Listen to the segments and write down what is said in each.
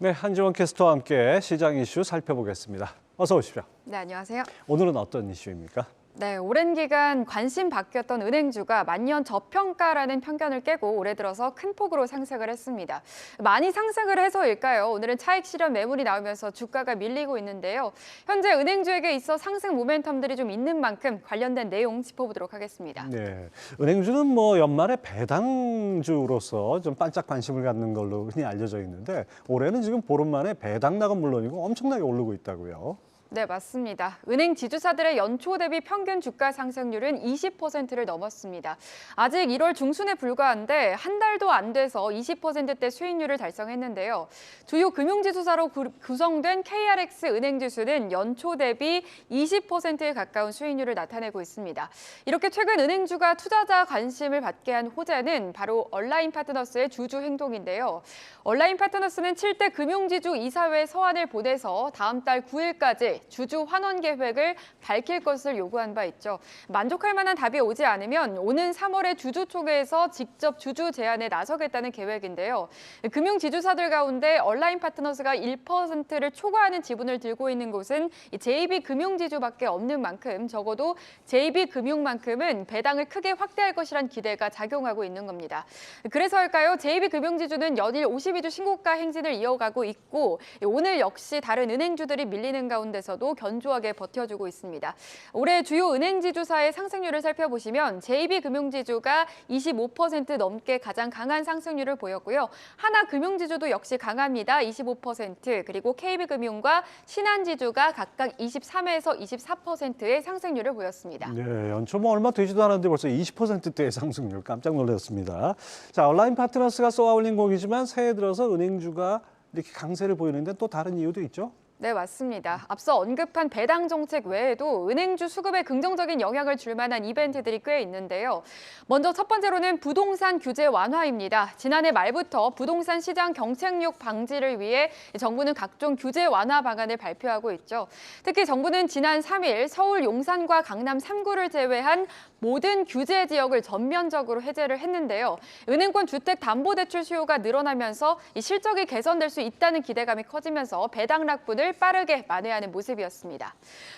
네, 한지원 캐스터와 함께 시장 이슈 살펴보겠습니다. 어서 오십시오. 네, 안녕하세요. 오늘은 어떤 이슈입니까? 네, 오랜 기간 관심 바뀌었던 은행주가 만년 저평가라는 편견을 깨고 올해 들어서 큰 폭으로 상승을 했습니다. 많이 상승을 해서일까요? 오늘은 차익 실현 매물이 나오면서 주가가 밀리고 있는데요. 현재 은행주에게 있어 상승 모멘텀들이 좀 있는 만큼 관련된 내용 짚어보도록 하겠습니다. 네, 은행주는 연말에 배당주로서 좀 반짝 관심을 갖는 걸로 흔히 알려져 있는데 올해는 지금 보름 만에 배당락은 물론이고 엄청나게 오르고 있다고요. 네, 맞습니다. 은행 지주사들의 연초 대비 평균 주가 상승률은 20%를 넘었습니다. 아직 1월 중순에 불과한데 한 달도 안 돼서 20%대 수익률을 달성했는데요. 주요 금융지주사로 구성된 KRX 은행지수는 연초 대비 20%에 가까운 수익률을 나타내고 있습니다. 이렇게 최근 은행주가 투자자 관심을 받게 한 호재는 바로 얼라인 파트너스의 주주 행동인데요. 얼라인 파트너스는 7대 금융지주 이사회 서한을 보내서 다음 달 9일까지 주주 환원 계획을 밝힐 것을 요구한 바 있죠. 만족할 만한 답이 오지 않으면 오는 3월에 주주총회에서 직접 주주 제안에 나서겠다는 계획인데요. 금융지주사들 가운데 얼라인 파트너스가 1%를 초과하는 지분을 들고 있는 곳은 JB금융지주밖에 없는 만큼 적어도 JB금융만큼은 배당을 크게 확대할 것이란 기대가 작용하고 있는 겁니다. 그래서일까요? JB금융지주는 연일 52주 신고가 행진을 이어가고 있고 오늘 역시 다른 은행주들이 밀리는 가운데서도 견조하게 버텨주고 있습니다. 올해 주요 은행지주사의 상승률을 살펴보시면 JB금융지주가 25% 넘게 가장 강한 상승률을 보였고요. 하나금융지주도 역시 강합니다. 25%, 그리고 KB금융과 신한지주가 각각 23에서 24%의 상승률을 보였습니다. 네, 연초 얼마 되지도 않았는데 벌써 20%대의 상승률 깜짝 놀랐습니다. 자, 얼라인 파트너스가 쏘아올린 곡이지만 새해 들어서 은행주가 이렇게 강세를 보이는데 또 다른 이유도 있죠? 네, 맞습니다. 앞서 언급한 배당 정책 외에도 은행주 수급에 긍정적인 영향을 줄 만한 이벤트들이 꽤 있는데요. 먼저 첫 번째로는 부동산 규제 완화입니다. 지난해 말부터 부동산 시장 경쟁력 방지를 위해 정부는 각종 규제 완화 방안을 발표하고 있죠. 특히 정부는 지난 3일 서울 용산과 강남 3구를 제외한 모든 규제 지역을 전면적으로 해제를 했는데요. 은행권 주택담보대출 수요가 늘어나면서 이 실적이 개선될 수 있다는 기대감이 커지면서 배당 낙분을 빠르게 만회하는 모습이었습니다.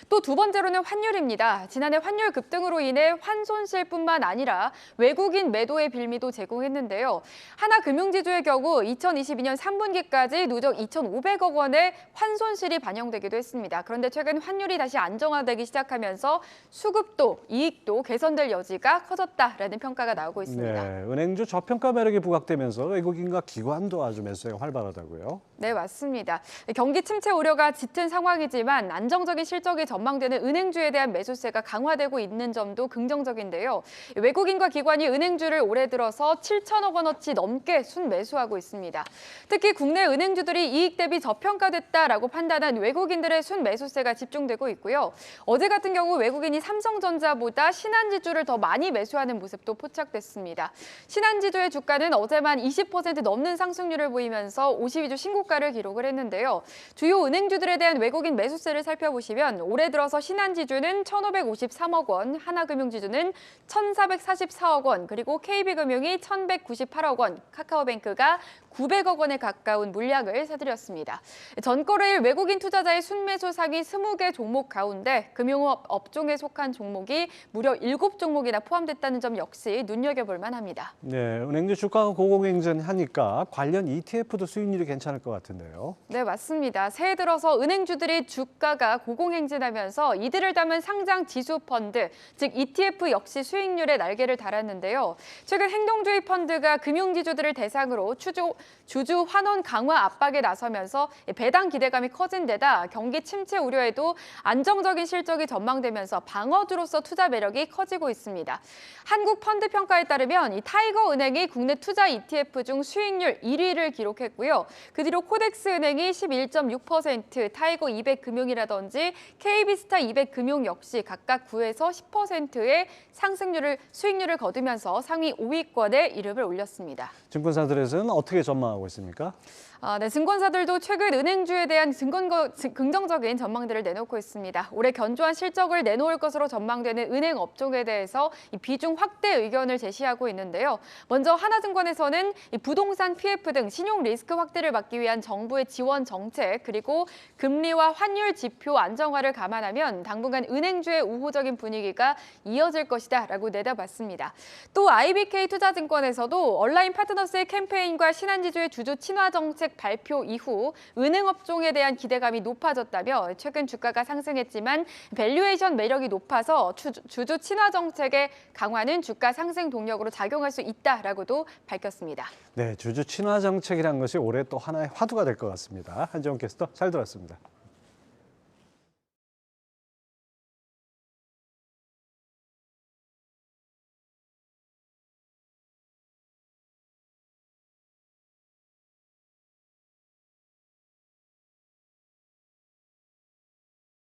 또 두 번째로는 환율입니다. 지난해 환율 급등으로 인해 환손실뿐만 아니라 외국인 매도의 빌미도 제공했는데요. 하나금융지주의 경우 2022년 3분기까지 누적 2,500억 원의 환손실이 반영되기도 했습니다. 그런데 최근 환율이 다시 안정화되기 시작하면서 수급도 이익도 개선될 여지가 커졌다라는 평가가 나오고 있습니다. 네, 은행주 저평가 매력이 부각되면서 외국인과 기관도 아주 매수가 활발하다고요. 네, 맞습니다. 경기 침체 우려가 짙은 상황이지만 안정적인 실적이 전망되는 은행주에 대한 매수세가 강화되고 있는 점도 긍정적인데요. 외국인과 기관이 은행주를 올해 들어서 7천억 원어치 넘게 순매수하고 있습니다. 특히 국내 은행주들이 이익 대비 저평가됐다라고 판단한 외국인들의 순매수세가 집중되고 있고요. 어제 같은 경우 외국인이 삼성전자보다 신한지주를 더 많이 매수하는 모습도 포착됐습니다. 신한지주의 주가는 어제만 20% 넘는 상승률을 보이면서 52주 신고가를 기록을 했는데요. 주요 은행주들에 대한 외국인 매수세를 살펴보시면 올해 들어서 신한지주는 1,553억 원, 하나금융지주는 1,444억 원, 그리고 KB금융이 1,198억 원, 카카오뱅크가 900억 원에 가까운 물량을 사들였습니다. 전거래일 외국인 투자자의 순매수 상위 20개 종목 가운데 금융업 업종에 속한 종목이 무려 7종목이나 포함됐다는 점 역시 눈여겨볼 만합니다. 네, 은행주 주가가 고공행진하니까 관련 ETF도 수익률이 괜찮을 것 같은데요. 네, 맞습니다. 새해 들어서 은행주들이 주가가 고공행진하면서 이들을 담은 상장 지수 펀드, 즉 ETF 역시 수익률에 날개를 달았는데요. 최근 행동주의 펀드가 금융지주들을 대상으로 주주 환원 강화 압박에 나서면서 배당 기대감이 커진 데다 경기 침체 우려에도 안정적인 실적이 전망되면서 방어주로서 투자 매력이 커지고 있습니다. 한국 펀드 평가에 따르면 이 타이거은행이 국내 투자 ETF 중 수익률 1위를 기록했고요. 그 뒤로 코덱스은행이 11.6%, 타이거 200금융이라든지 KB스타 200금융 역시 각각 9에서 10%의 수익률을 거두면서 상위 5위권에 이름을 올렸습니다. 증권사들에서는 어떻게 전망하고 있습니까? 네, 증권사들도 최근 은행주에 대한 긍정적인 전망들을 내놓고 있습니다. 올해 견조한 실적을 내놓을 것으로 전망되는 은행 업종에 대해서 이 비중 확대 의견을 제시하고 있는데요. 먼저 하나증권에서는 이 부동산 PF 등 신용 리스크 확대를 막기 위한 정부의 지원 정책, 그리고 금리와 환율 지표 안정화를 감안하면 당분간 은행주의 우호적인 분위기가 이어질 것이다라고 내다봤습니다. 또 IBK 투자증권에서도 온라인 파트너스의 캠페인과 신한지주의 주주 친화 정책 발표 이후 은행 업종에 대한 기대감이 높아졌다며 최근 주가가 상승했지만 밸류에이션 매력이 높아서 주주 친화 정책의 강화는 주가 상승 동력으로 작용할 수 있다라고도 밝혔습니다. 네, 주주 친화 정책이란 것이 올해 또 하나의 화두가 될 것 같습니다. 한지원 캐스터 잘 들었습니다.